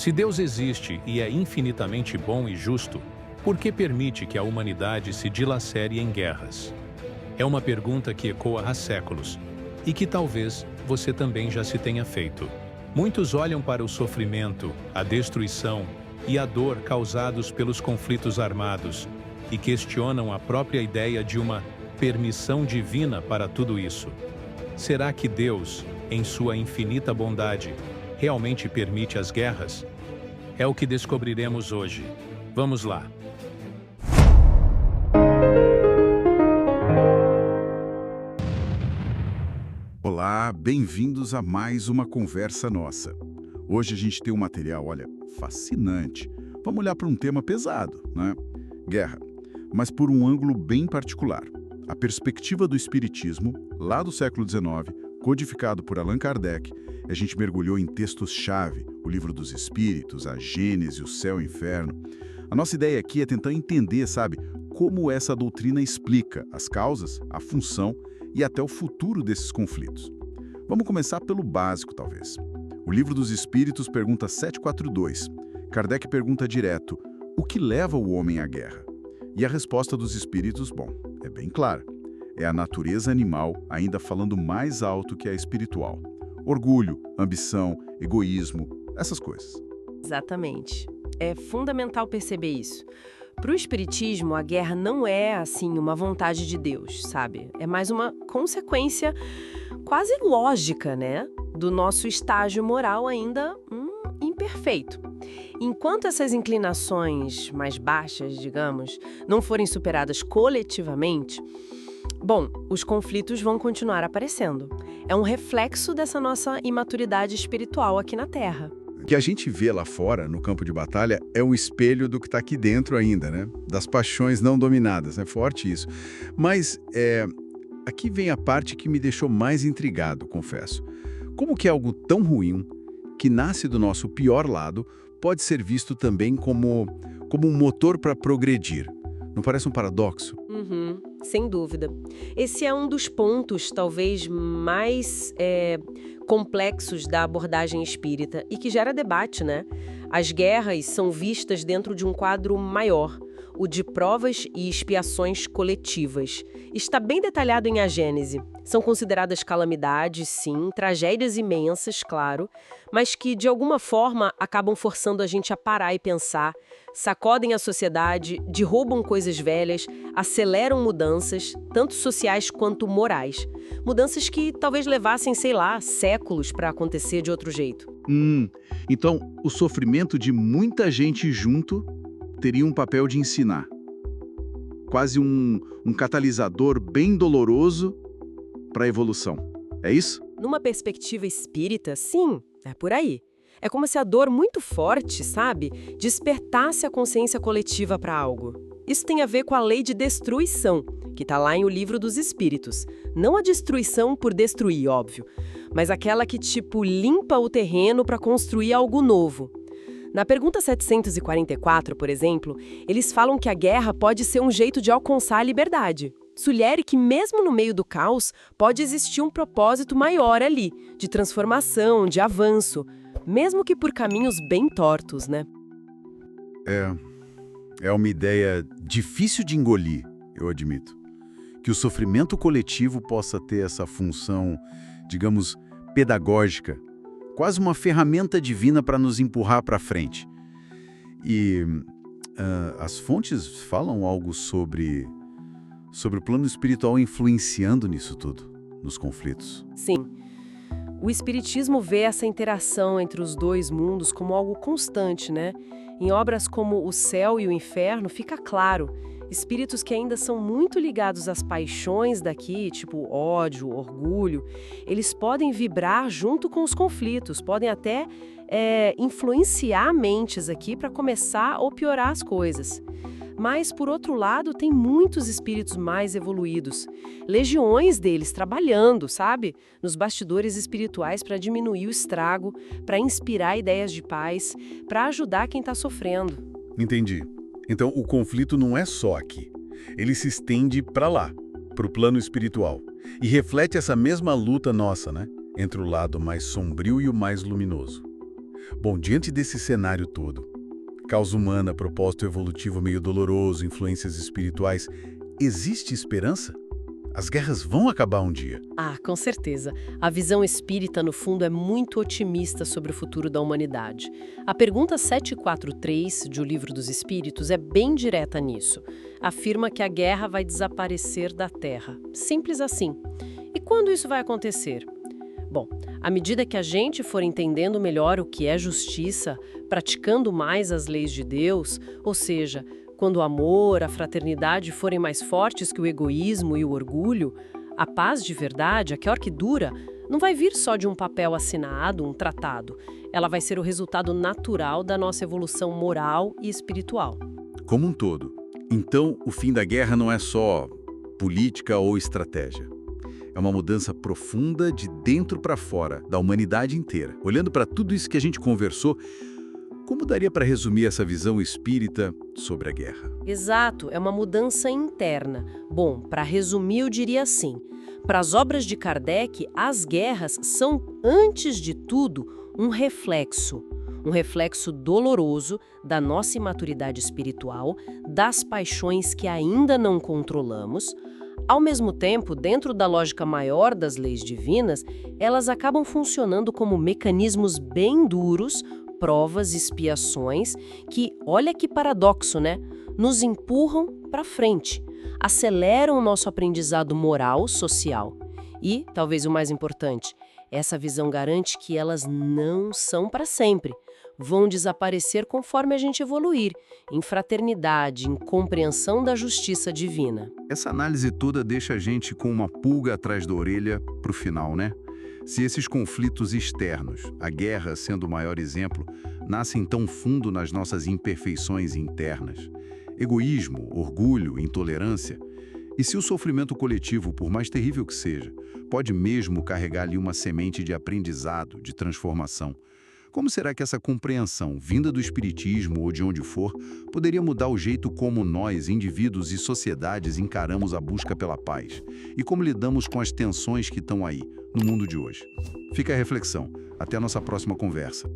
Se Deus existe e é infinitamente bom e justo, por que permite que a humanidade se dilacere em guerras? É uma pergunta que ecoa há séculos e que talvez você também já se tenha feito. Muitos olham para o sofrimento, a destruição e a dor causados pelos conflitos armados e questionam a própria ideia de uma permissão divina para tudo isso. Será que Deus, em sua infinita bondade, realmente permite as guerras? É o que descobriremos hoje. Vamos lá. Olá, bem-vindos a mais uma conversa nossa. Hoje a gente tem um material, olha, fascinante. Vamos olhar para um tema pesado, né? Guerra, mas por um ângulo bem particular. A perspectiva do Espiritismo, lá do século XIX, codificado por Allan Kardec, a gente mergulhou em textos-chave, o Livro dos Espíritos, a Gênese, o Céu e o Inferno. A nossa ideia aqui é tentar entender, sabe, como essa doutrina explica as causas, a função e até o futuro desses conflitos. Vamos começar pelo básico, talvez. O Livro dos Espíritos pergunta 742. Kardec pergunta direto, o que leva o homem à guerra? E a resposta dos espíritos, bom, é bem clara. É a natureza animal, ainda falando mais alto que a espiritual. Orgulho, ambição, egoísmo, essas coisas. Exatamente. É fundamental perceber isso. Para o Espiritismo, a guerra não é, assim, uma vontade de Deus, sabe? É mais uma consequência quase lógica, né? Do nosso estágio moral ainda imperfeito. Enquanto essas inclinações mais baixas, digamos, não forem superadas coletivamente, bom, os conflitos vão continuar aparecendo. É um reflexo dessa nossa imaturidade espiritual aqui na Terra. O que a gente vê lá fora, no campo de batalha, é um espelho do que está aqui dentro ainda, né? Das paixões não dominadas, é forte isso. Mas aqui vem a parte que me deixou mais intrigado, confesso. Como que algo tão ruim, que nasce do nosso pior lado, pode ser visto também como um motor para progredir? Não parece um paradoxo? Sem dúvida. Esse é um dos pontos, talvez, mais complexos da abordagem espírita e que gera debate, né? As guerras são vistas dentro de um quadro maior, o de provas e expiações coletivas. Está bem detalhado em A Gênese. São consideradas calamidades, sim, tragédias imensas, claro, mas que, de alguma forma, acabam forçando a gente a parar e pensar, sacodem a sociedade, derrubam coisas velhas, aceleram mudanças, tanto sociais quanto morais. Mudanças que talvez levassem, sei lá, séculos para acontecer de outro jeito. Então, o sofrimento de muita gente junto teria um papel de ensinar. Quase um catalisador bem doloroso para a evolução. É isso? Numa perspectiva espírita, sim, é por aí. É como se a dor muito forte, sabe, despertasse a consciência coletiva para algo. Isso tem a ver com a lei de destruição, que está lá em O Livro dos Espíritos. Não a destruição por destruir, óbvio, mas aquela que, tipo, limpa o terreno para construir algo novo. Na pergunta 744, por exemplo, eles falam que a guerra pode ser um jeito de alcançar a liberdade. Sugere que mesmo no meio do caos, pode existir um propósito maior ali, de transformação, de avanço, mesmo que por caminhos bem tortos, né? É uma ideia difícil de engolir, eu admito. Que o sofrimento coletivo possa ter essa função, digamos, pedagógica, quase uma ferramenta divina para nos empurrar para frente. E as fontes falam algo sobre o plano espiritual influenciando nisso tudo, nos conflitos. Sim. O Espiritismo vê essa interação entre os dois mundos como algo constante, né? Em obras como O Céu e o Inferno, fica claro. Espíritos que ainda são muito ligados às paixões daqui, tipo ódio, orgulho, eles podem vibrar junto com os conflitos, podem até influenciar mentes aqui para começar ou piorar as coisas. Mas, por outro lado, tem muitos espíritos mais evoluídos. Legiões deles trabalhando, sabe? Nos bastidores espirituais para diminuir o estrago, para inspirar ideias de paz, para ajudar quem está sofrendo. Entendi. Então, o conflito não é só aqui. Ele se estende para lá, para o plano espiritual. E reflete essa mesma luta nossa, né? Entre o lado mais sombrio e o mais luminoso. Bom, diante desse cenário todo, causa humana, propósito evolutivo meio doloroso, influências espirituais, existe esperança? As guerras vão acabar um dia. Ah, com certeza. A visão espírita, no fundo, é muito otimista sobre o futuro da humanidade. A pergunta 743 de O Livro dos Espíritos é bem direta nisso. Afirma que a guerra vai desaparecer da Terra. Simples assim. E quando isso vai acontecer? Bom, à medida que a gente for entendendo melhor o que é justiça, praticando mais as leis de Deus, ou seja, quando o amor, a fraternidade forem mais fortes que o egoísmo e o orgulho, a paz de verdade, aquela que dura, não vai vir só de um papel assinado, um tratado. Ela vai ser o resultado natural da nossa evolução moral e espiritual. Como um todo. Então, o fim da guerra não é só política ou estratégia. É uma mudança profunda de dentro para fora, da humanidade inteira. Olhando para tudo isso que a gente conversou, como daria para resumir essa visão espírita sobre a guerra? Exato, é uma mudança interna. Bom, para resumir, eu diria assim: para as obras de Kardec, as guerras são, antes de tudo, um reflexo doloroso da nossa imaturidade espiritual, das paixões que ainda não controlamos. Ao mesmo tempo, dentro da lógica maior das leis divinas, elas acabam funcionando como mecanismos bem duros, provas e expiações que, olha que paradoxo, né? Nos empurram para frente, aceleram o nosso aprendizado moral, social. E, talvez o mais importante, essa visão garante que elas não são para sempre. Vão desaparecer conforme a gente evoluir, em fraternidade, em compreensão da justiça divina. Essa análise toda deixa a gente com uma pulga atrás da orelha pro final, né? Se esses conflitos externos, a guerra sendo o maior exemplo, nascem tão fundo nas nossas imperfeições internas, egoísmo, orgulho, intolerância, e se o sofrimento coletivo, por mais terrível que seja, pode mesmo carregar ali uma semente de aprendizado, de transformação, como será que essa compreensão, vinda do espiritismo ou de onde for, poderia mudar o jeito como nós, indivíduos e sociedades, encaramos a busca pela paz? E como lidamos com as tensões que estão aí, no mundo de hoje? Fica a reflexão. Até a nossa próxima conversa.